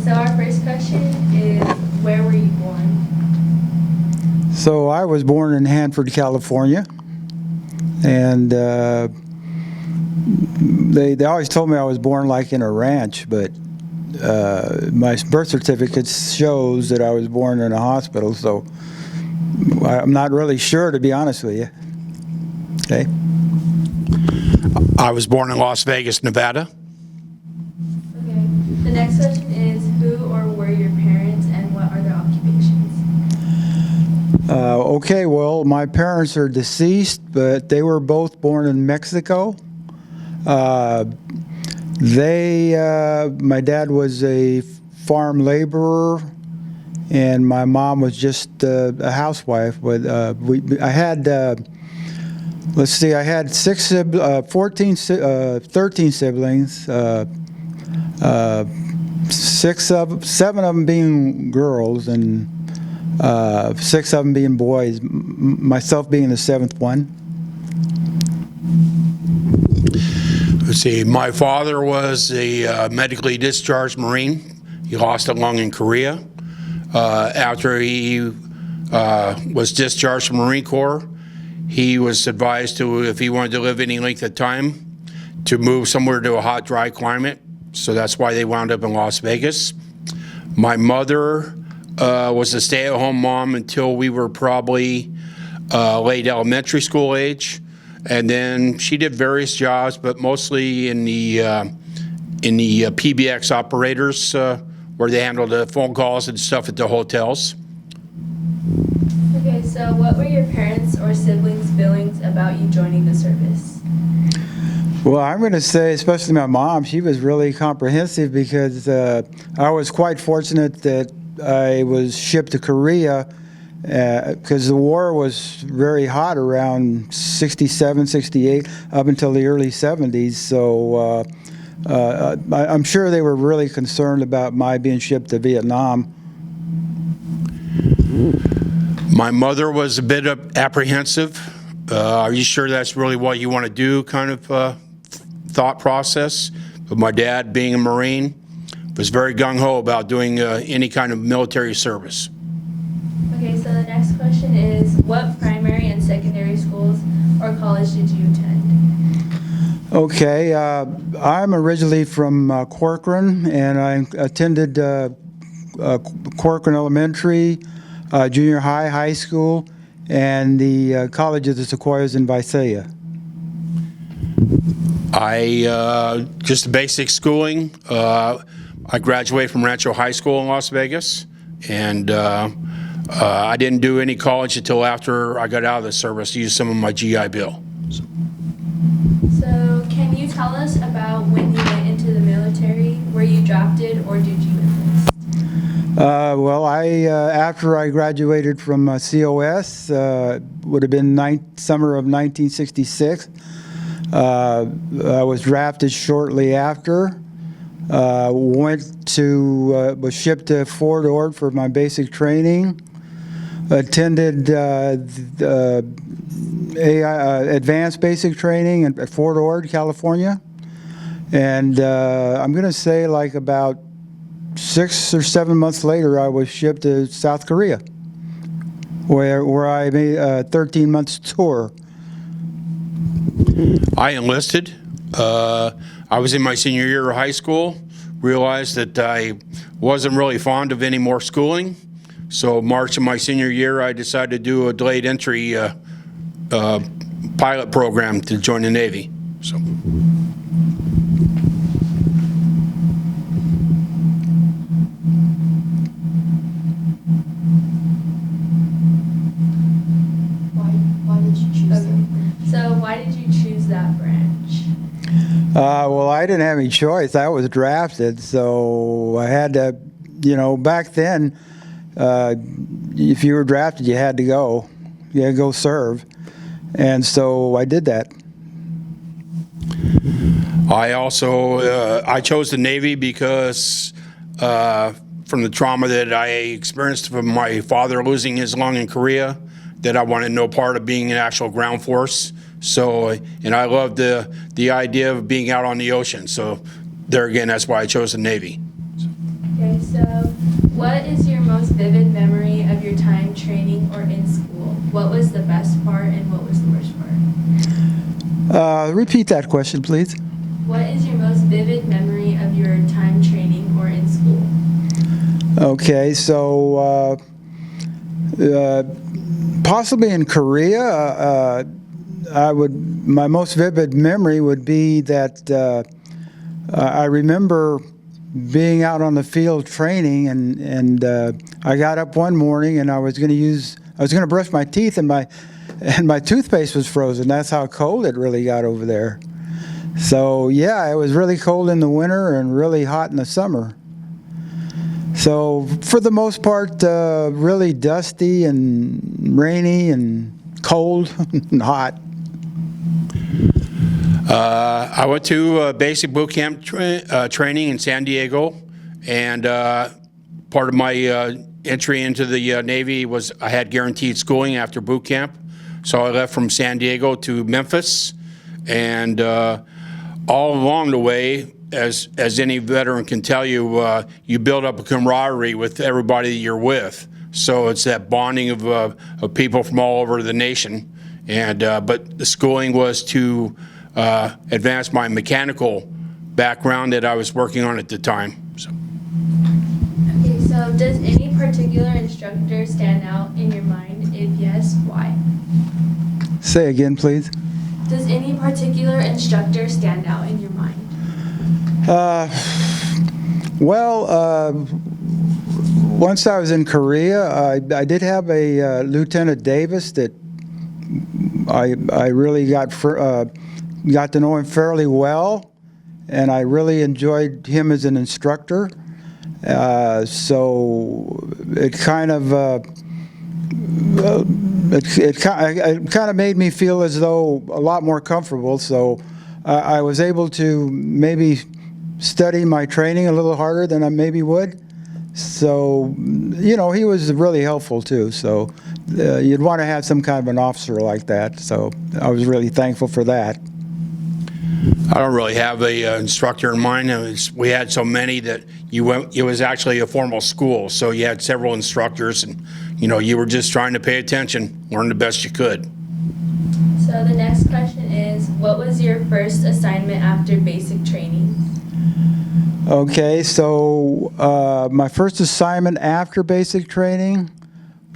So our first question is, where were you born? So I was born in Hanford, California, and they always told me I was born like in a ranch, but my birth certificate shows that I was born in a hospital, so I'm not really sure, to be honest with you. Okay. I was born in Las Vegas, Nevada. Okay. The next question is, who or were your parents and what are their occupations? Okay, well, my parents are deceased, but they were both born in Mexico. My dad was a farm laborer, and my mom was just a housewife. But I had, let's see, I had 13 siblings. Seven of them being girls, and 6 of them being boys. Myself being the 7th one. Let's see, my father was a medically discharged Marine. He lost a lung in Korea. After he was discharged from the Marine Corps, he was advised to, if he wanted to live any length of time, to move somewhere to a hot, dry climate. So that's why they wound up in Las Vegas. My mother was a stay-at-home mom until we were probably late elementary school age. And then she did various jobs, but mostly in the PBX operators, where they handled the phone calls and stuff at the hotels. Okay, so what were your parents or siblings' feelings about you joining the service? Well, I'm going to say, especially my mom, she was really comprehensive, because I was quite fortunate that I was shipped to Korea, because the war was very hot around 67, 68, up until the early 70s. So I'm sure they were really concerned about my being shipped to Vietnam. My mother was a bit apprehensive. Are you sure that's really what you want to do, kind of thought process? But my dad, being a Marine, was very gung-ho about doing any kind of military service. Okay, so the next question is, what primary and secondary schools or college did you attend? Okay, I'm originally from Corcoran, and I attended Corcoran Elementary, junior high, high school, and the College of the Sequoias in Visalia. Just basic schooling. I graduated from Rancho High School in Las Vegas, and I didn't do any college until after I got out of the service to use some of my GI Bill. So can you tell us about when you went into the military? Were you drafted or did you enlist? Well, after I graduated from COS, would have been summer of 1966. I was drafted shortly after. Was shipped to Fort Ord for my basic training. Attended advanced basic training at Fort Ord, California. And I'm going to say like about 6 or 7 months later, I was shipped to South Korea, where I made a 13 months tour. I enlisted. I was in my senior year of high school, realized that I wasn't really fond of any more schooling. So March of my senior year, I decided to do a delayed entry pilot program to join the Navy. So. Why did you choose that? So why did you choose that branch? Well, I didn't have any choice. I was drafted, so I had to, back then, if you were drafted, you had to go. You had to go serve. And so I did that. I also, I chose the Navy because from the trauma that I experienced from my father losing his lung in Korea, that I wanted no part of being an actual ground force. So, and I loved the idea of being out on the ocean. So there again, that's why I chose the Navy. Okay, so what is your most vivid memory of your time training or in school? What was the best part and what was the worst part? Repeat that question, please. What is your most vivid memory of your time training or in school? Okay, so possibly in Korea, my most vivid memory would be that I remember being out on the field training, and I got up one morning and I was going to brush my teeth, and my toothpaste was frozen. That's how cold it really got over there. So yeah, it was really cold in the winter and really hot in the summer. So for the most part, really dusty and rainy and cold and hot. I went to basic boot camp training in San Diego, and part of my entry into the Navy was I had guaranteed schooling after boot camp. So I left from San Diego to Memphis, and all along the way, as any veteran can tell you, you build up a camaraderie with everybody that you're with. So it's that bonding of people from all over the nation. And but the schooling was to advance my mechanical background that I was working on at the time. So. Okay, so does any particular instructor stand out in your mind? If yes, why? Say again, please. Does any particular instructor stand out in your mind? Once I was in Korea, I did have a Lieutenant Davis that I really got to know him fairly well, and I really enjoyed him as an instructor. So it kind of it kind of made me feel as though a lot more comfortable. So I was able to maybe study my training a little harder than I maybe would. So, he was really helpful too. So you'd want to have some kind of an officer like that. So I was really thankful for that. I don't really have a instructor in mind. We had so many that it was actually a formal school. So you had several instructors, and you were just trying to pay attention, learn the best you could. So the next question is, what was your first assignment after basic training? Okay, so my first assignment after basic training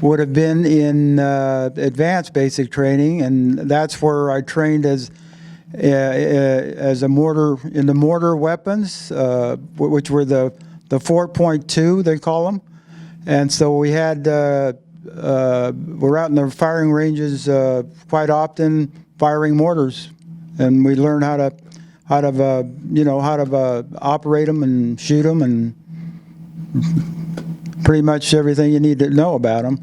would have been in advanced basic training, and that's where I trained as a mortar in the mortar weapons, which were the 4.2 they call them, and so we had we're out in the firing ranges quite often firing mortars, and we learned how to operate them and shoot them and pretty much everything you need to know about them.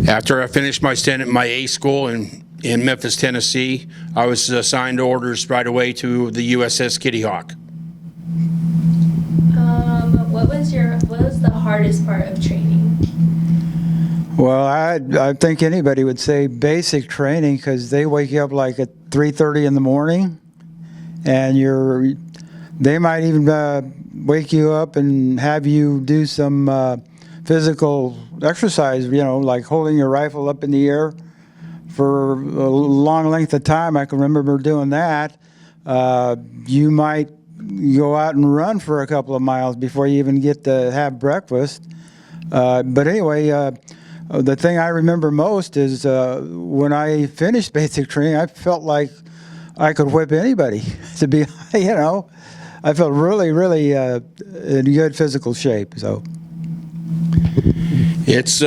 After I finished my stint at my A school in Memphis, Tennessee, I was assigned orders right away to the USS Kitty Hawk. What was the hardest part of training? Well, I think anybody would say basic training, because they wake you up like at 3:30 in the morning, and they might even wake you up and have you do some physical exercise, like holding your rifle up in the air for a long length of time. I can remember doing that. You might go out and run for a couple of miles before you even get to have breakfast. But anyway, the thing I remember most is when I finished basic training, I felt like I could whip anybody. To be, I felt really, really in good physical shape. So it's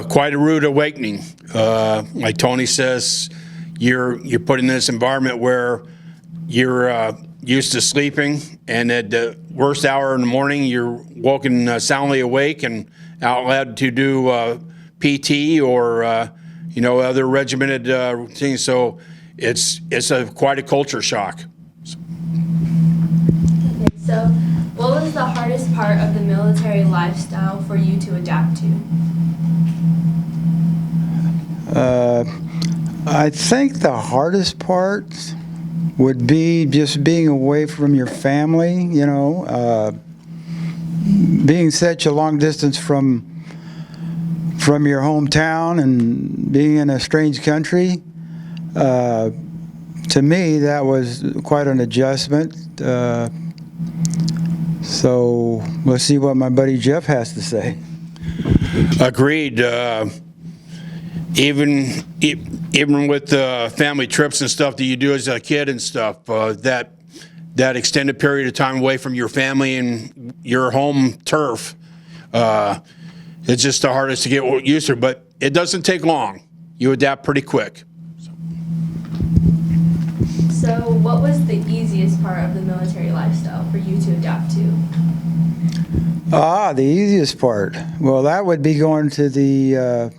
quite a rude awakening. Like Tony says, you're put in this environment where you're used to sleeping, and at the worst hour in the morning, you're woken soundly awake and out loud to do PT or other regimented routines. So it's quite a culture shock. Okay, so what was the hardest part of the military lifestyle for you to adapt to? I think the hardest part would be just being away from your family, being such a long distance from your hometown and being in a strange country, to me, that was quite an adjustment. So let's see what my buddy Jeff has to say. Agreed. Even with family trips and stuff that you do as a kid and stuff, that extended period of time away from your family and your home turf, it's just the hardest to get used to. But it doesn't take long. You adapt pretty quick. So what was the easiest part of the military lifestyle for you to adapt to? The easiest part. Well, that would be going to the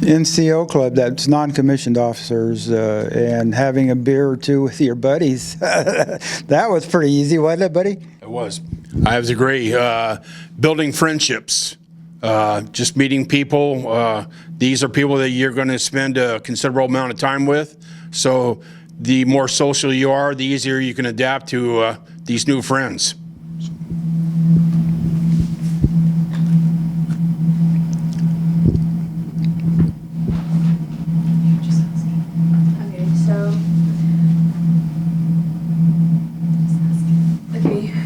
NCO club, that's non-commissioned officers, and having a beer or two with your buddies. That was pretty easy, wasn't it, buddy? It was. I have to agree. Building friendships, just meeting people. These are people that you're going to spend a considerable amount of time with. So the more social you are, the easier you can adapt to these new friends.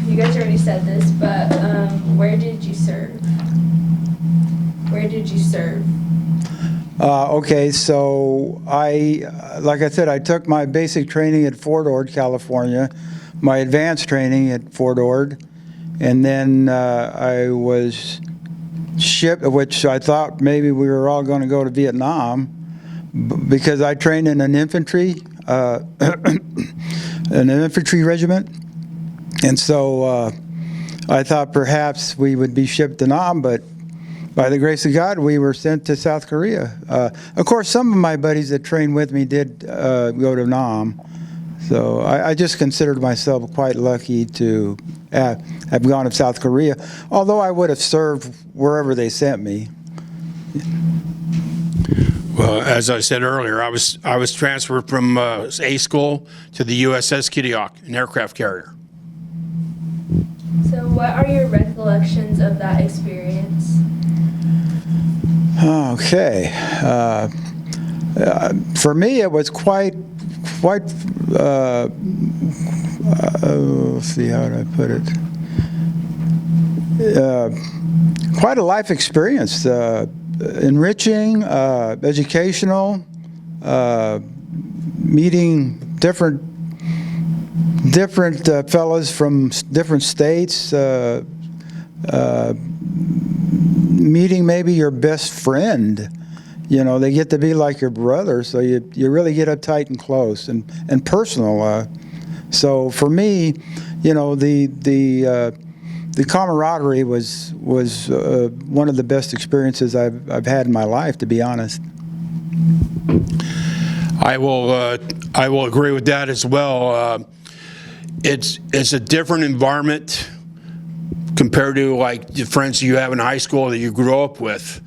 You guys already said this, but where did you serve? Where did you serve? Okay, so like I said, I took my basic training at Fort Ord, California, my advanced training at Fort Ord, and then I was shipped, which I thought maybe we were all going to go to Vietnam, because I trained in an infantry regiment. And so I thought perhaps we would be shipped to Nam, but by the grace of God, we were sent to South Korea. Of course, some of my buddies that trained with me did go to Nam. So I just considered myself quite lucky to have gone to South Korea, although I would have served wherever they sent me. Well, as I said earlier, I was transferred from A school to the USS Kittiak, an aircraft carrier. So what are your recollections of that experience? Okay. For me, it was quite, let's see, how do I put it? Quite a life experience. Enriching, educational, meeting different fellows from different states, meeting maybe your best friend. You know, they get to be like your brother, so you really get up tight and close and personal. So for me, you know, the camaraderie was one of the best experiences I've had in my life, to be honest. I will agree with that as well. It's a different environment compared to like the friends you have in high school that you grew up with.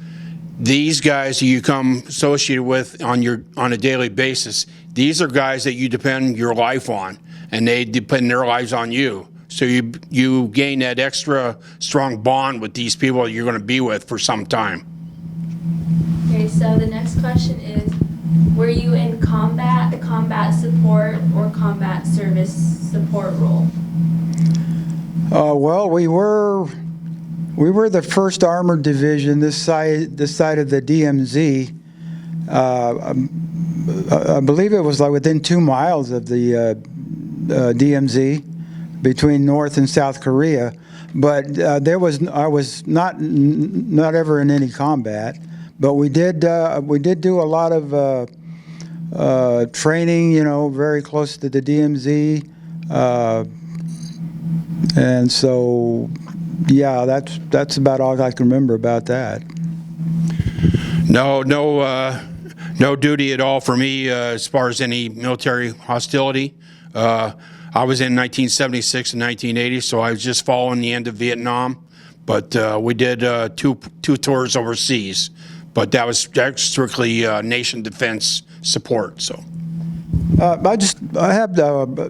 These guys that you come associated with on a daily basis, these are guys that you depend your life on, and they depend their lives on you. So you gain that extra strong bond with these people that you're going to be with for some time. Okay, so the next question is, were you in combat support, or combat service support role? Well, we were the 1st Armored Division, this side of the DMZ. I believe it was like within 2 miles of the DMZ, between North and South Korea. But I was not ever in any combat. But we did do a lot of training, you know, very close to the DMZ, and so yeah, that's about all I can remember about that. No duty at all for me as far as any military hostility. I was in 1976 and 1980, so I was just following the end of Vietnam. But we did two tours overseas, but that's strictly nation defense support. So I have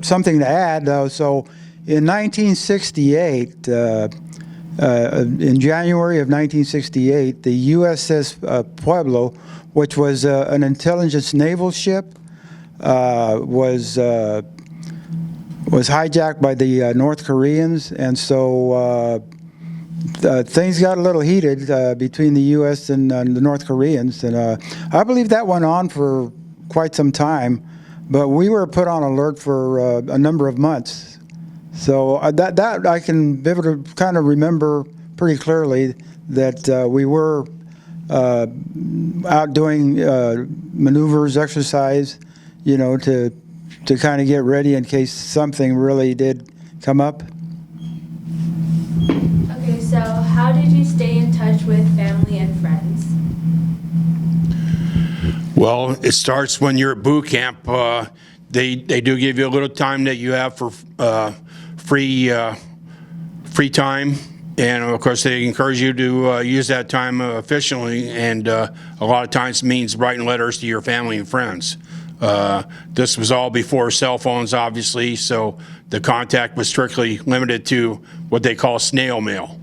something to add, though. So in 1968, in January of 1968, the USS Pueblo, which was an intelligence naval ship, was hijacked by the North Koreans, and so things got a little heated between the U.S. and the North Koreans, and I believe that went on for quite some time, but we were put on alert for a number of months. So that I can vividly kind of remember pretty clearly that we were out doing maneuvers, exercise, to kind of get ready in case something really did come up. Okay, so how did you stay in touch with family and friends? Well, it starts when you're at boot camp. They do give you a little time that you have for free time, and of course they encourage you to use that time efficiently, and a lot of times means writing letters to your family and friends. This was all before cell phones, obviously, so the contact was strictly limited to what they call snail mail.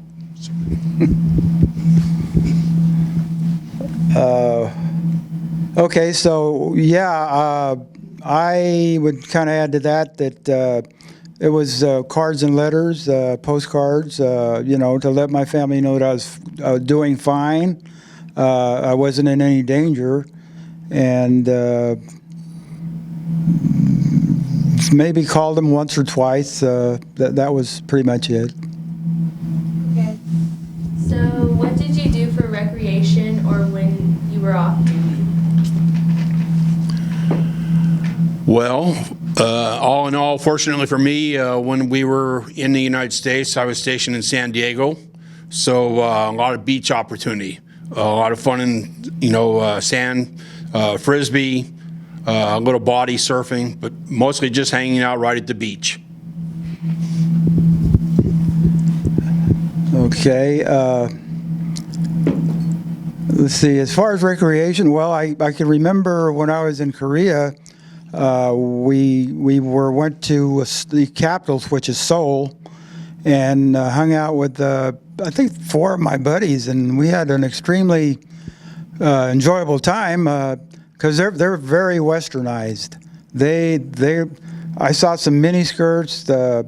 Okay, so yeah, I would kind of add to that it was cards and letters, postcards, to let my family know that I was doing fine. I wasn't in any danger, and maybe called them once or twice. That was pretty much it. Okay. So what did you do for recreation or when you were off duty? Well, all in all, fortunately for me, when we were in the United States, I was stationed in San Diego, so a lot of beach opportunity, a lot of fun in sand, frisbee, a little body surfing, but mostly just hanging out right at the beach. Okay. Let's see. As far as recreation, well, I can remember when I was in Korea. We went to the capital, which is Seoul, and hung out with I think 4 of my buddies, and we had an extremely enjoyable time because they're very westernized. I saw some mini skirts. They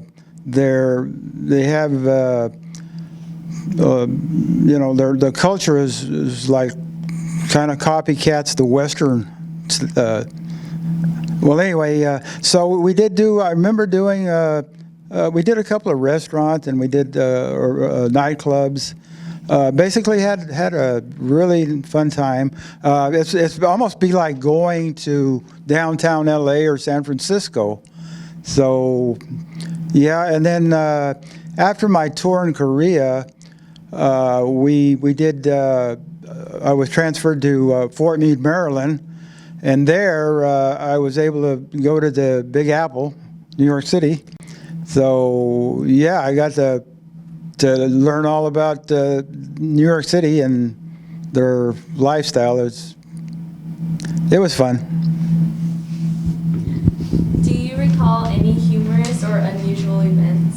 have the culture is like kind of copycats the Western. Well, anyway, so we did do. I remember doing. We did a couple of restaurants and we did nightclubs. Basically, had a really fun time. It's almost be like going to downtown LA or San Francisco. So, yeah, and then after my tour in Korea, we did. I was transferred to Fort Meade, Maryland. And there, I was able to go to the Big Apple, New York City. So, yeah, I got to learn all about New York City and their lifestyle. It was fun. Do you recall any humorous or unusual events?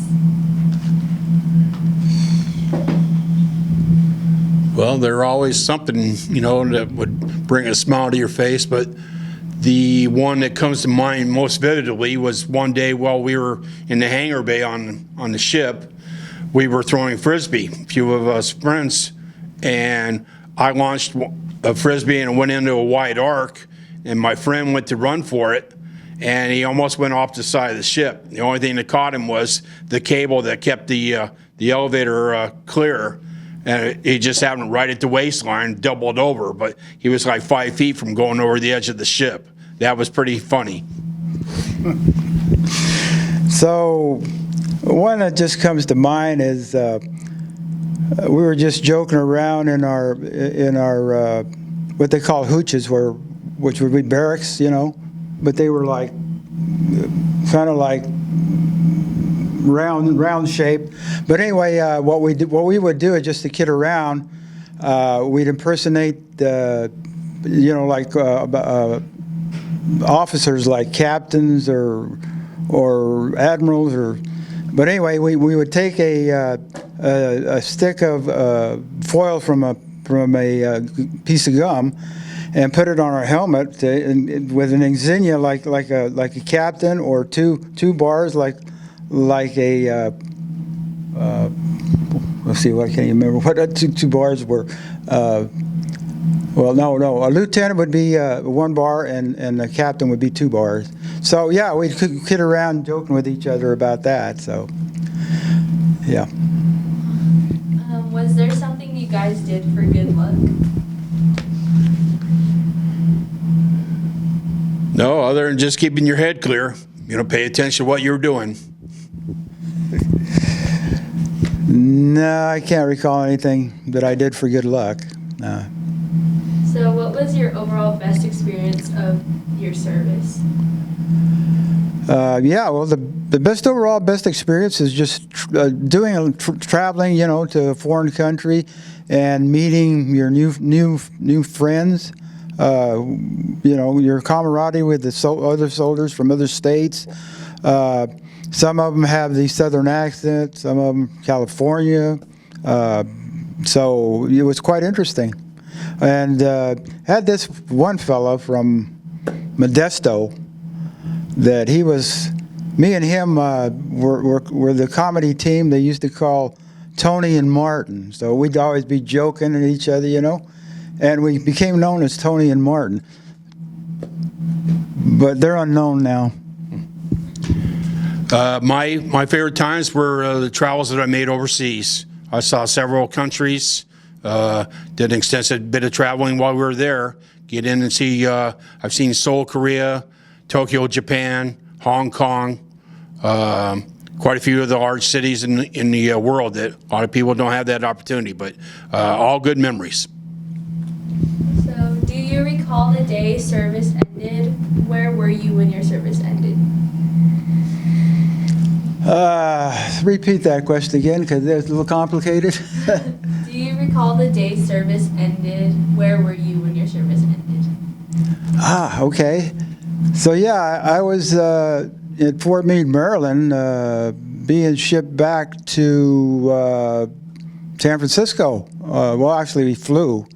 Well, there's always something, that would bring a smile to your face, but the one that comes to mind most vividly was one day while we were in the hangar bay on the ship, we were throwing frisbee, a few of us friends, and I launched a frisbee and it went into a wide arc, and my friend went to run for it, and he almost went off the side of the ship. The only thing that caught him was the cable that kept the elevator clear. And he just happened right at the waistline, doubled over, but he was like 5 feet from going over the edge of the ship. That was pretty funny. So, one that just comes to mind is we were just joking around in our what they call hooches, which would be barracks, but they were like kind of like round shape. But anyway, what we would do is just to kid around. We'd impersonate, like officers, like captains or admirals, or. But anyway, we would take a a stick of foil from a piece of gum and put it on our helmet with an insignia like a captain, or two bars like a let's see, what can you remember what two bars were. Well, no, a lieutenant would be 1 bar, and a captain would be 2 bars. So yeah, we'd kid around joking with each other about that. So yeah. Was there something you guys did for good luck? No, other than just keeping your head clear. Pay attention to what you're doing. No, I can't recall anything that I did for good luck. No. So what was your overall best experience of your service? Yeah, well, the best experience is just traveling, to a foreign country and meeting your new friends. Your camaraderie with the other soldiers from other states. Some of them have the southern accent, some of them California. So it was quite interesting. And had this one fellow from Modesto that me and him were the comedy team they used to call Tony and Martin. So we'd always be joking at each other, and we became known as Tony and Martin. But they're unknown now. My favorite times were the travels that I made overseas. I saw several countries, did an extensive bit of traveling while we were there. Get in and see, I've seen Seoul, Korea, Tokyo, Japan, Hong Kong, quite a few of the large cities in the world that a lot of people don't have that opportunity, but all good memories. So do you recall the day service ended? Where were you when your service ended? Repeat that question again, because it was a little complicated. Do you recall the day service ended? Where were you when your service ended? Okay. So yeah, I was at Fort Meade, Maryland, being shipped back to San Francisco. Well, actually, we flew.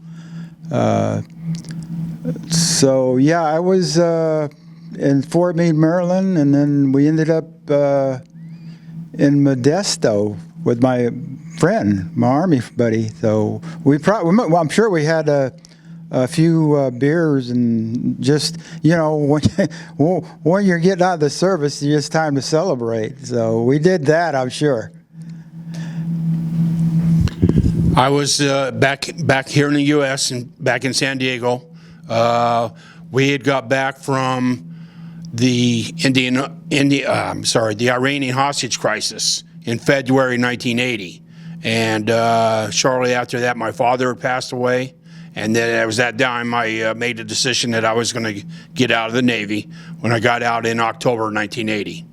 So yeah, I was in Fort Meade, Maryland, and then we ended up in Modesto with my friend, my Army buddy. So I'm sure we had a few beers, and just, when you're getting out of the service, it's just time to celebrate. So we did that, I'm sure. I was back here in the U.S. and back in San Diego. We had got back from the the Iranian hostage crisis in February 1980, and shortly after that, my father had passed away, and then it was that time I made a decision that I was going to get out of the Navy when I got out in October 1980.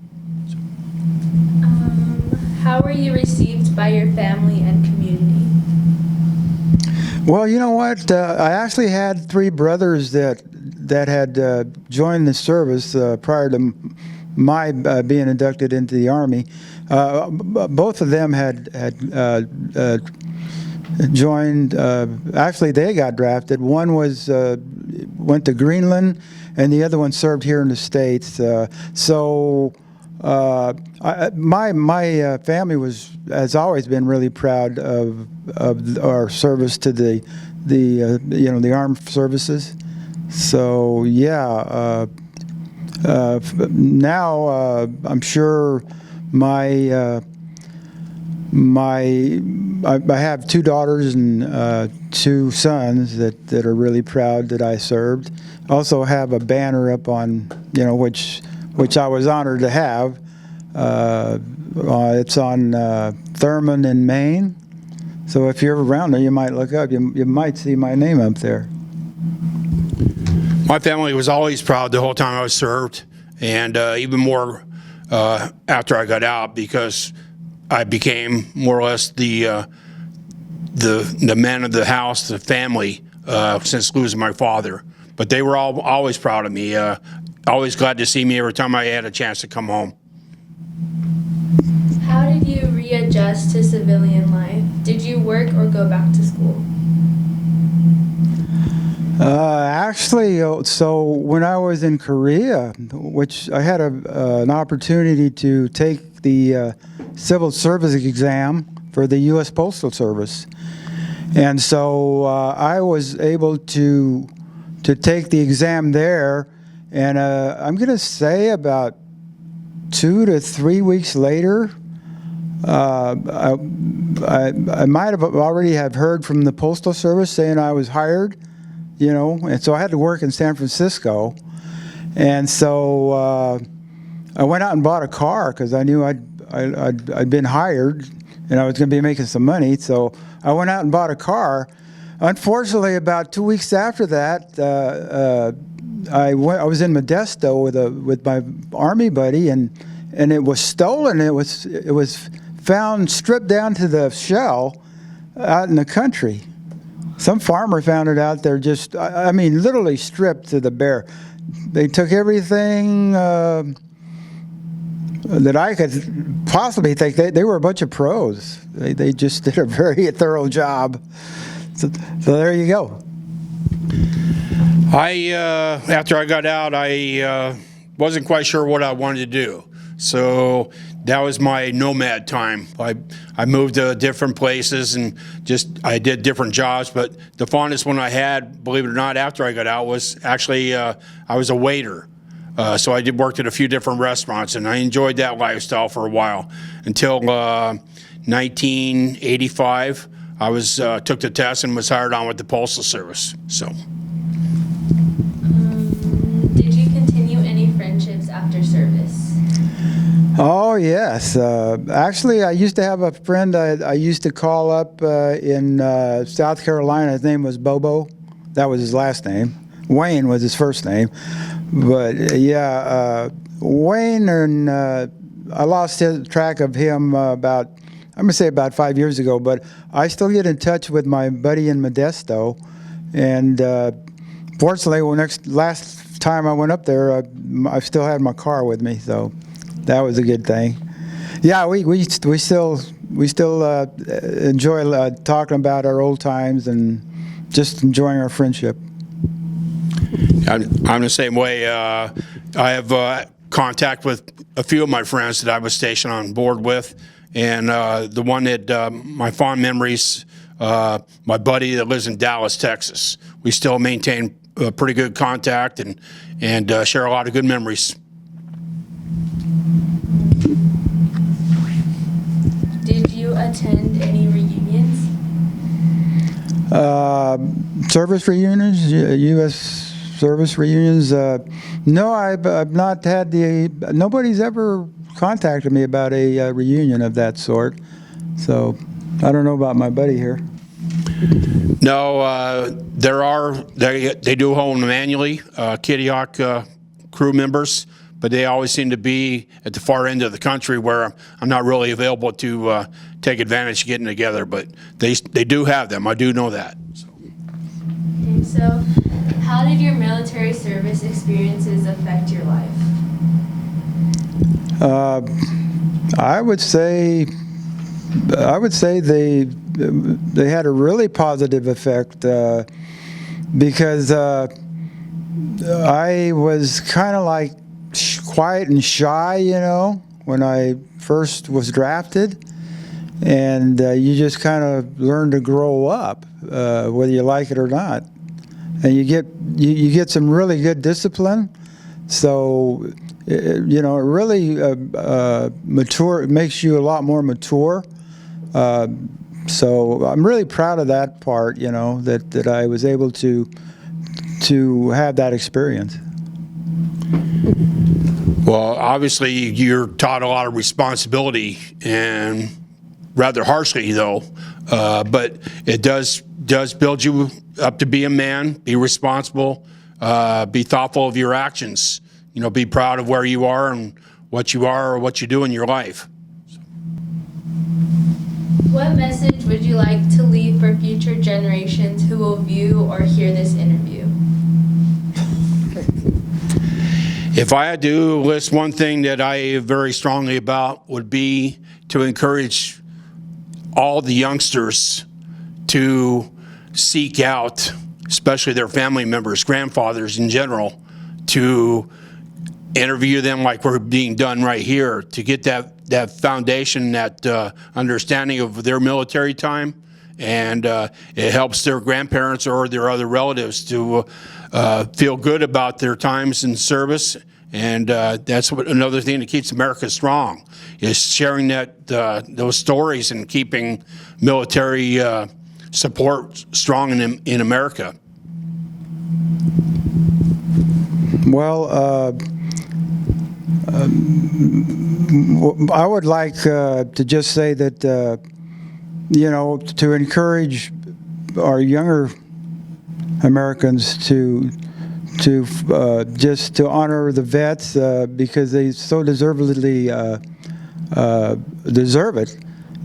How were you received by your family and community? Well, you know what? I actually had 3 brothers that had joined the service prior to my being inducted into the Army. Both of them had joined. Actually, they got drafted. One went to Greenland, and the other one served here in the States. My family has always been really proud of our service to the armed services. So yeah, now I'm sure I have 2 daughters and 2 sons that are really proud that I served. Also have a banner up on, which I was honored to have. It's on Thurman in Maine. So if you're ever around there, you might look up. You might see my name up there. My family was always proud the whole time I was served, and even more after I got out, because I became more or less the man of the house, the family, since losing my father. But they were always proud of me. Always glad to see me every time I had a chance to come home. How did you readjust to civilian life? or go back to school? Actually, so when I was in Korea, which I had an opportunity to take the civil service exam for the U.S. Postal Service, and so I was able to take the exam there, and I'm going to say about 2 to 3 weeks later, I might have already have heard from the Postal Service saying I was hired. And so I had to work in San Francisco, and so I went out and bought a car because I knew I'd been hired, and I was going to be making some money. So I went out and bought a car. Unfortunately, about 2 weeks after that, I was in Modesto with my Army buddy, and it was stolen. It was found stripped down to the shell out in the country. Some farmer found it out there, just, I mean, literally stripped to the bare. They took everything that I could possibly think. They were a bunch of pros. They just did a very thorough job. So there you go. After I got out, I wasn't quite sure what I wanted to do. So that was my nomad time. I moved to different places and I did different jobs, but the fondest one I had, believe it or not, after I got out was actually I was a waiter. So I worked at a few different restaurants, and I enjoyed that lifestyle for a while until 1985. I took the test and was hired on with the Postal Service. So. Did you continue any friendships after service? Oh, yes. Actually, I used to have a friend I used to call up in South Carolina. His name was Bobo. That was his last name. Wayne was his first name. But, Wayne, and I lost track of him I'm going to say about 5 years ago. But I still get in touch with my buddy in Modesto. And fortunately, last time I went up there, I still had my car with me, so that was a good thing. Yeah, we still enjoy talking about our old times and just enjoying our friendship. I'm the same way. I have contact with a few of my friends that I was stationed on board with, and the one that my fond memories, my buddy that lives in Dallas, Texas. We still maintain pretty good contact and share a lot of good memories. Did you attend any reunions? Service reunions, U.S. service reunions. No, I've not had nobody's ever contacted me about a reunion of that sort. So I don't know about my buddy here. No, they do hold them annually, Kitty Hawk crew members, but they always seem to be at the far end of the country where I'm not really available to take advantage of getting together, but they do have them. I do know that. Okay, so how did your military service experiences affect your life? I would say they had a really positive effect because I was kind of like quiet and shy, when I first was drafted, and you just kind of learn to grow up, whether you like it or not, and you get some really good discipline. So it really it makes you a lot more mature. So I'm really proud of that part, that I was able to have that experience. Well, obviously you're taught a lot of responsibility, and rather harshly though, but it does build you up to be a man, be responsible, be thoughtful of your actions, be proud of where you are and what you are or what you do in your life. What message would you like to leave for future generations who will view or hear this interview? If I had to list one thing that I very strongly about would be to encourage all the youngsters to seek out, especially their family members, grandfathers in general, to interview them like we're being done right here, to get that foundation, that understanding of their military time, and it helps their grandparents or their other relatives to feel good about their times in service. And that's another thing that keeps America strong, is sharing those stories and keeping military support strong in America. Well, I would like to just say that, to encourage our younger Americans to just to honor the vets because they so deservedly deserve it.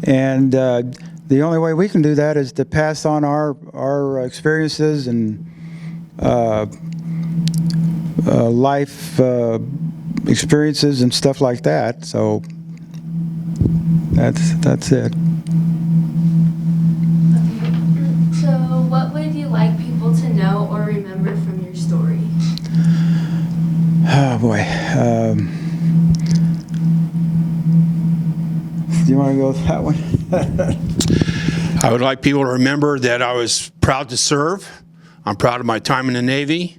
And the only way we can do that is to pass on our experiences and life experiences and stuff like that. So that's it. So what would you like people to know or remember from your story? Oh boy. Do you want to go with that one? I would like people to remember that I was proud to serve. I'm proud of my time in the Navy.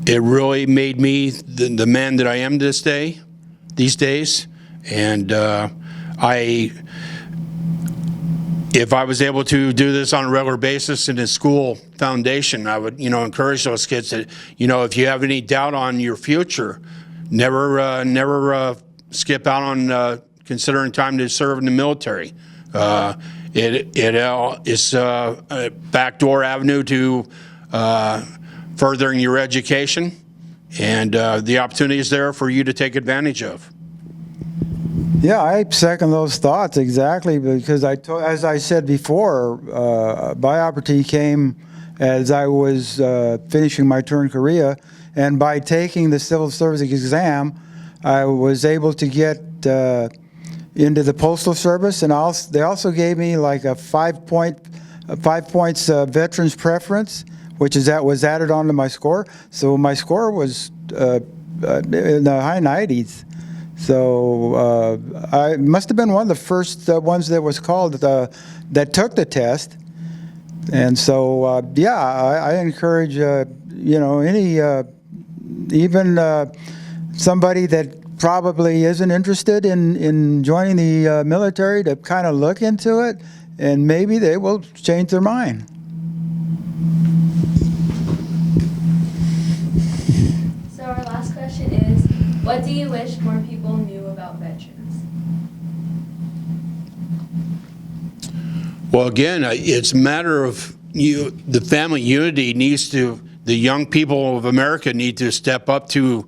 It really made me the man that I am these days. And if I was able to do this on a regular basis in a school foundation, I would, encourage those kids that, if you have any doubt on your future, never skip out on considering time to serve in the military. It is a backdoor avenue to furthering your education, and the opportunity is there for you to take advantage of. Yeah, I second those thoughts exactly, because as I said before, my opportunity came as I was finishing my tour in Korea, and by taking the civil service exam, I was able to get into the postal service, and they also gave me like a 5 points veterans preference, which was added onto my score. So my score was in the high 90s. So I must have been one of the first ones that was called that took the test. And so I encourage any even somebody that probably isn't interested in joining the military to kind of look into it, and maybe they will change their mind. So our last question is, what do you wish more people knew about veterans? Well, again, it's a matter of the family unity the young people of America need to step up to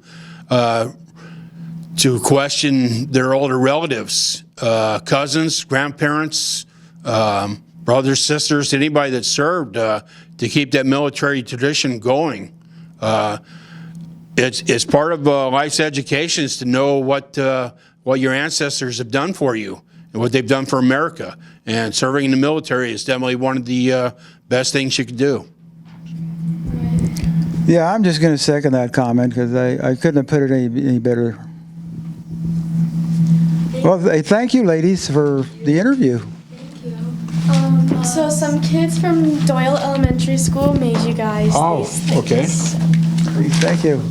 question their older relatives, cousins, grandparents, brothers, sisters, anybody that served, to keep that military tradition going. It's part of life's education is to know what your ancestors have done for you and what they've done for America. And serving in the military is definitely one of the best things you could do. Yeah, I'm just going to second that comment because I couldn't have put it any better. Well, thank you, ladies, for the interview. Thank you. So some kids from Doyle Elementary School made you guys these things. Okay. Thank you.